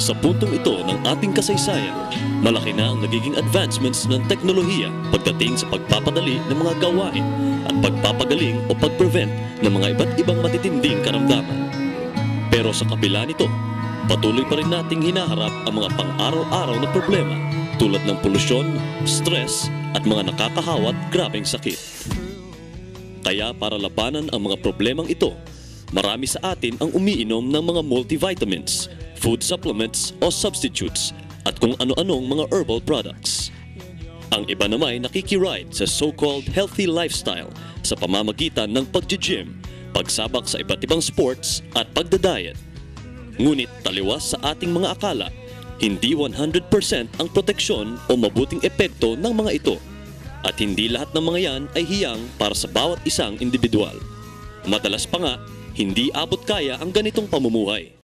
Sa puntong ito ng ating kasaysayan, malaki na ang nagiging advancements ng teknolohiya pagdating sa pagpapadali ng mga gawain at pagpapagaling o pag-prevent ng mga iba't ibang matitinding karamdaman. Pero sa kabila nito, patuloy pa rin nating hinaharap ang mga pang-araw-araw na problema tulad ng polusyon, stress at mga nakakahawa at grabeng sakit. Kaya para labanan ang mga problemang ito, marami sa atin ang umiinom ng mga multivitamins, food supplements o substitutes at kung ano-anong mga herbal products. Ang iba naman ay nakikiride sa so-called healthy lifestyle sa pamamagitan ng pag-gym, pagsabak sa iba't ibang sports at pagdadiet. Ngunit taliwas sa ating mga akala, hindi 100% ang proteksyon o mabuting epekto ng mga ito. At hindi lahat ng mga yan ay hiyang para sa bawat isang individual. Madalas pa nga, hindi abot kaya ang ganitong pamumuhay.